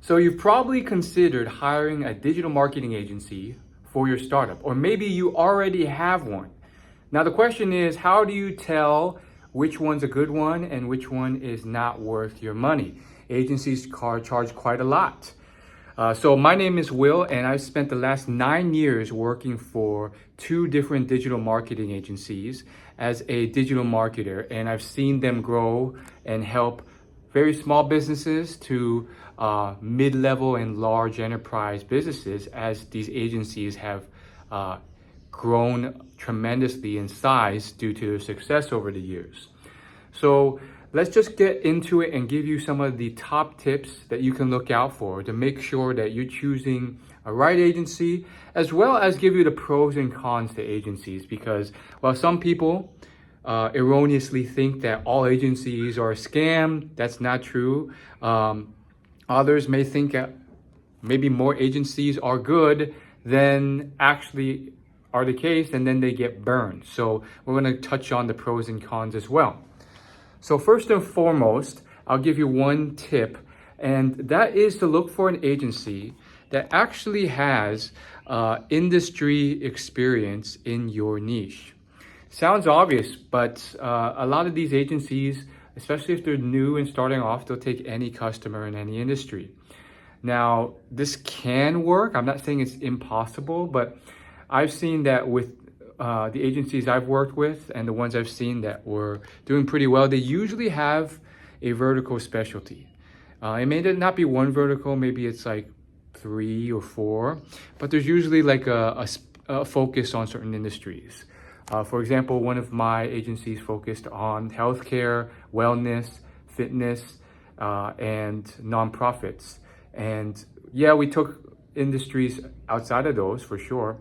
So you've probably considered hiring a digital marketing agency for your startup, or maybe you already have one. Now the question is, how do you tell which one's a good one and which one is not worth your money? Agencies charge quite a lot. So my name is Will, and I've spent the last 9 years working for 2 different digital marketing agencies as a digital marketer, and I've seen them grow and help very small businesses to mid-level and large enterprise businesses as these agencies have grown tremendously in size due to their success over the years. So let's just get into it and give you some of the top tips that you can look out for to make sure that you're choosing a right agency, as well as give you the pros and cons to agencies. Because while some people erroneously think that all agencies are a scam, that's not true. Others may think that maybe more agencies are good than actually are the case, and then they get burned. So we're going to touch on the pros and cons as well. So first and foremost, I'll give you one tip, and that is to look for an agency that actually has industry experience in your niche. Sounds obvious, but a lot of these agencies, especially if they're new and starting off, they'll take any customer in any industry. Now, this can work. I'm not saying it's impossible, but I've seen that with the agencies I've worked with and the ones I've seen that were doing pretty well, they usually have a vertical specialty. It may not be one vertical, maybe it's like 3 or 4, but there's usually like a focus on certain industries. For example, one of my agencies focused on healthcare, wellness, fitness, and nonprofits. And yeah, we took industries outside of those for sure,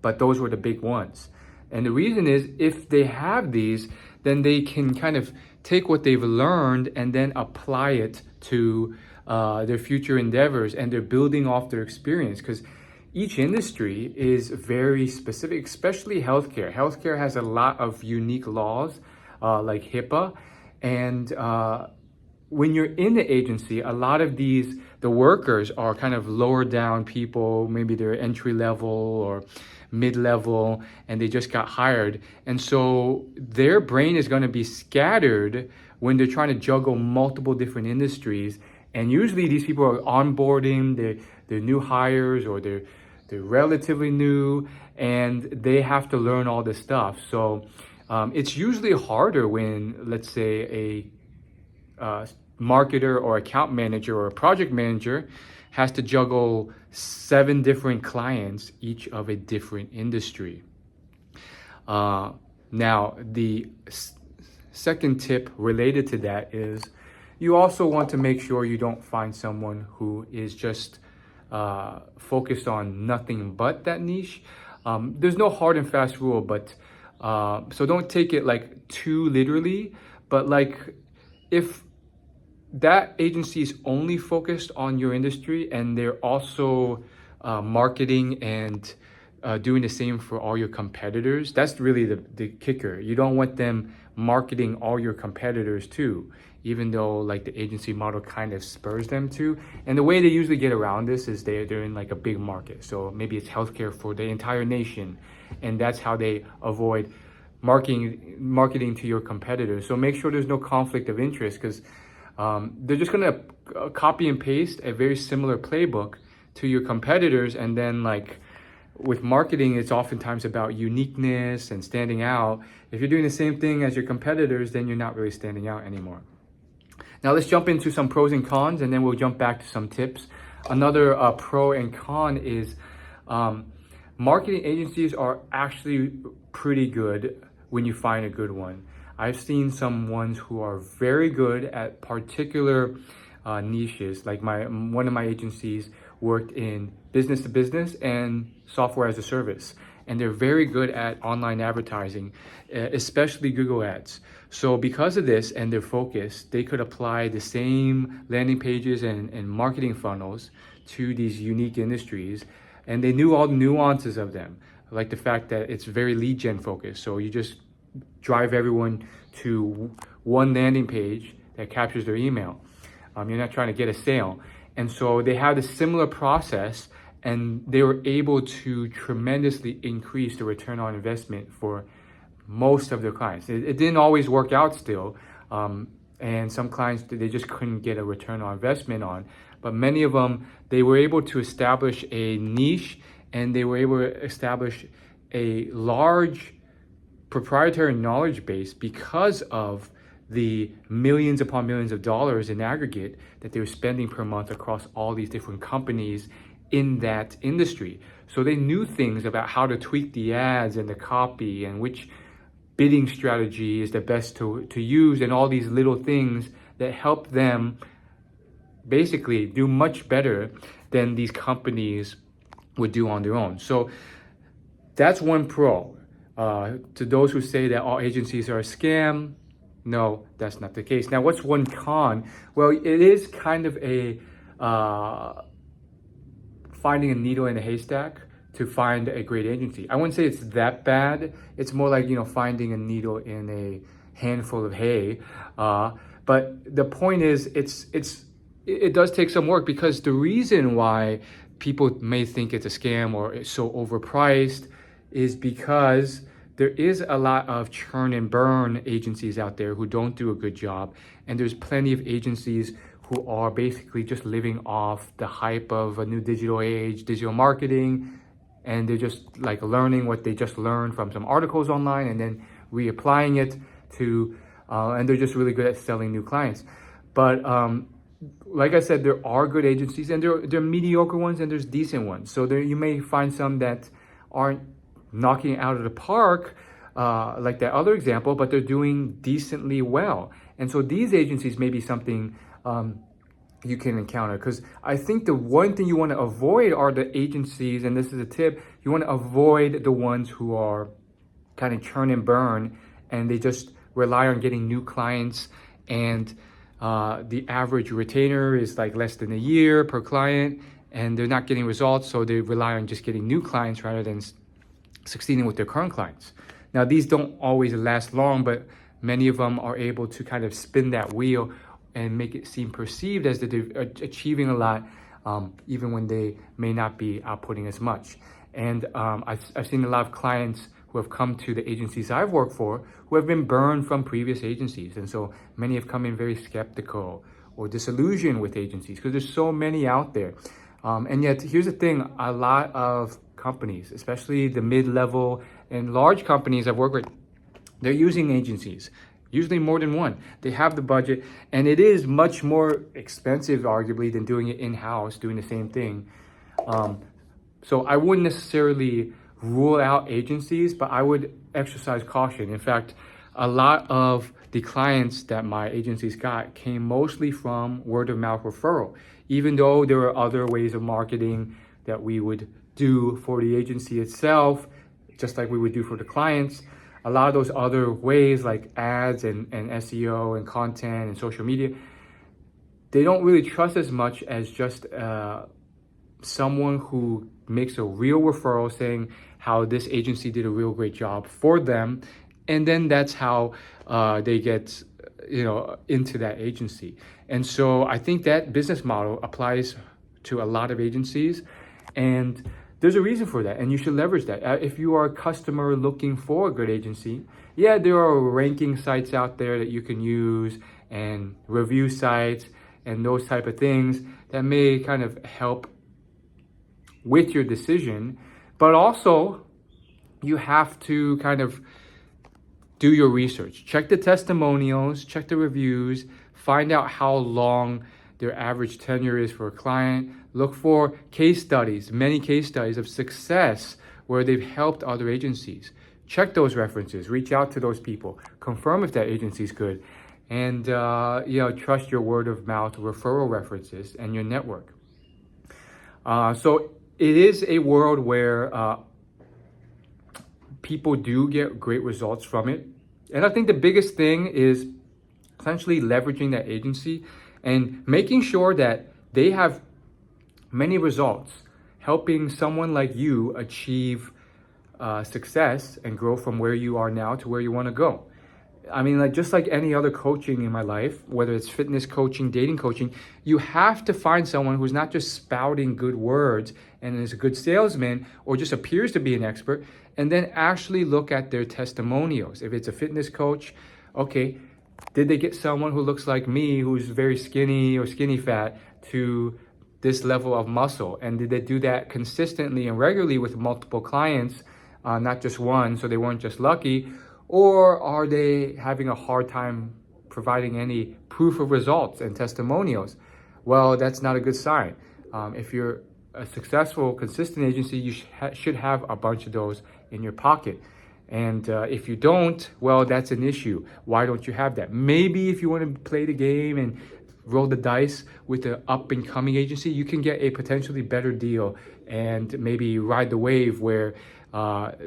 but those were the big ones. And the reason is, if they have these, then they can kind of take what they've learned and then apply it to their future endeavors, and they're building off their experience, because each industry is very specific, especially healthcare. Healthcare has a lot of unique laws like HIPAA, and when you're in the agency, a lot of the workers are kind of lower down people, maybe they're entry level or mid-level, and they just got hired. And so their brain is going to be scattered when they're trying to juggle multiple different industries. And usually these people are onboarding, they're new hires, or they're relatively new, and they have to learn all this stuff. So it's usually harder when, let's say, a marketer or account manager or a project manager has to juggle 7 different clients, each of a different industry. Now, the second tip related to that is you also want to make sure you don't find someone who is just focused on nothing but that niche. There's no hard and fast rule, but so don't take it like too literally, but like if that agency is only focused on your industry and they're also marketing and doing the same for all your competitors, that's really the kicker. You don't want them marketing all your competitors too, even though like the agency model kind of spurs them to. And the way they usually get around this is they're in like a big market. So maybe it's healthcare for the entire nation, and that's how they avoid marketing to your competitors. So make sure there's no conflict of interest, because they're just going to copy and paste a very similar playbook to your competitors. And then like with marketing, it's oftentimes about uniqueness and standing out. If you're doing the same thing as your competitors, then you're not really standing out anymore. Now let's jump into some pros and cons, and then we'll jump back to some tips. Another pro and con is marketing agencies are actually pretty good when you find a good one. I've seen some ones who are very good at particular niches. Like one of my agencies worked in business to business and software as a service, and they're very good at online advertising, especially Google Ads. So because of this and their focus, they could apply the same landing pages and marketing funnels to these unique industries, and they knew all the nuances of them, like the fact that it's very lead gen focused. So you just drive everyone to one landing page that captures their email. You're not trying to get a sale. And so they had a similar process, and they were able to tremendously increase the return on investment for most of their clients. It didn't always work out still. And some clients, they just couldn't get a return on investment on. But many of them, they were able to establish a niche, and they were able to establish a large proprietary knowledge base because of the millions upon millions of dollars in aggregate that they were spending per month across all these different companies in that industry. So they knew things about how to tweak the ads and the copy and which bidding strategy is the best to use, and all these little things that help them basically do much better than these companies would do on their own. So that's one pro. To those who say that all agencies are a scam, no, that's not the case. Now, what's one con? Well, it is kind of a finding a needle in a haystack to find a great agency. I wouldn't say it's that bad. It's more like, finding a needle in a handful of hay. But the point is, it does take some work, because the reason why people may think it's a scam or it's so overpriced is because there is a lot of churn and burn agencies out there who don't do a good job. And there's plenty of agencies who are basically just living off the hype of a new digital age, digital marketing, and they're just like learning what they just learned from some articles online and then reapplying it to, and they're just really good at selling new clients. But like I said, there are good agencies, and there are mediocre ones and there's decent ones. So there you may find some that aren't knocking it out of the park, like that other example, but they're doing decently well. And so these agencies may be something you can encounter, because I think the one thing you want to avoid are the agencies, and this is a tip, you want to avoid the ones who are kind of churn and burn, and they just rely on getting new clients, and the average retainer is like less than a year per client, and they're not getting results, so they rely on just getting new clients rather than succeeding with their current clients. Now, these don't always last long, but many of them are able to kind of spin that wheel and make it seem perceived as that they're achieving a lot, even when they may not be outputting as much. And I've seen a lot of clients who have come to the agencies I've worked for who have been burned from previous agencies. And so many have come in very skeptical or disillusioned with agencies because there's so many out there. And yet, here's the thing, a lot of companies, especially the mid-level and large companies I've worked with, they're using agencies, usually more than one. They have the budget, and it is much more expensive, arguably, than doing it in-house, doing the same thing. So I wouldn't necessarily rule out agencies, but I would exercise caution. In fact, a lot of the clients that my agencies got came mostly from word-of-mouth referral, even though there are other ways of marketing that we would do for the agency itself, just like we would do for the clients. A lot of those other ways, like ads and SEO and content and social media, they don't really trust as much as just someone who makes a real referral saying how this agency did a real great job for them, and then that's how they get into that agency. And so I think that business model applies to a lot of agencies, and there's a reason for that, and you should leverage that. If you are a customer looking for a good agency, yeah, there are ranking sites out there that you can use, and review sites and those type of things that may kind of help with your decision. But also, you have to kind of do your research. Check the testimonials, check the reviews, find out how long their average tenure is for a client. Look for case studies, many case studies of success where they've helped other agencies. Check those references, reach out to those people, confirm if that agency is good, and trust your word of mouth referral references and your network. So it is a world where people do get great results from it. And I think the biggest thing is essentially leveraging that agency and making sure that they have many results, helping someone like you achieve success and grow from where you are now to where you want to go. I mean, like just like any other coaching in my life, whether it's fitness coaching, dating coaching, you have to find someone who's not just spouting good words and is a good salesman or just appears to be an expert, and then actually look at their testimonials. If it's a fitness coach, okay, did they get someone who looks like me, who's very skinny or skinny fat, to this level of muscle? And did they do that consistently and regularly with multiple clients, not just one, so they weren't just lucky? Or are they having a hard time providing any proof of results and testimonials? Well, that's not a good sign. If you're a successful, consistent agency, you should have a bunch of those in your pocket. And if you don't, well, that's an issue. Why don't you have that? Maybe if you want to play the game and roll the dice with the up and coming agency, you can get a potentially better deal and maybe ride the wave where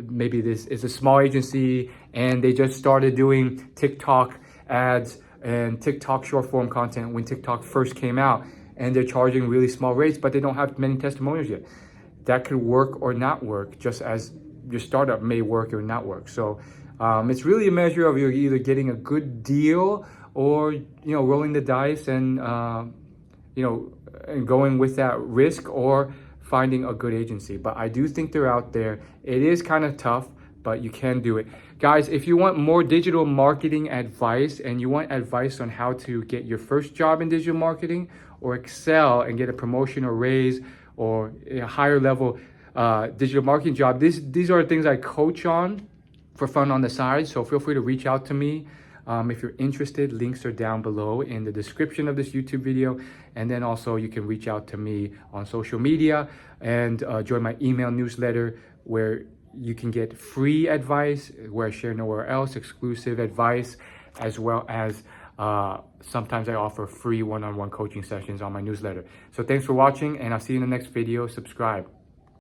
maybe this is a small agency and they just started doing TikTok ads and TikTok short form content when TikTok first came out, and they're charging really small rates, but they don't have many testimonials yet. That could work or not work, just as your startup may work or not work. So it's really a measure of you're either getting a good deal or rolling the dice and and going with that risk, or finding a good agency. But I do think they're out there. It is kind of tough, but you can do it. Guys, if you want more digital marketing advice and you want advice on how to get your first job in digital marketing or excel and get a promotion or raise or a higher level digital marketing job, these are things I coach on for fun on the side. So feel free to reach out to me. If you're interested, links are down below in the description of this YouTube video. And then also you can reach out to me on social media and join my email newsletter where you can get free advice where I share nowhere else, exclusive advice, as well as sometimes I offer free one-on-one coaching sessions on my newsletter. So thanks for watching, and I'll see you in the next video. Subscribe.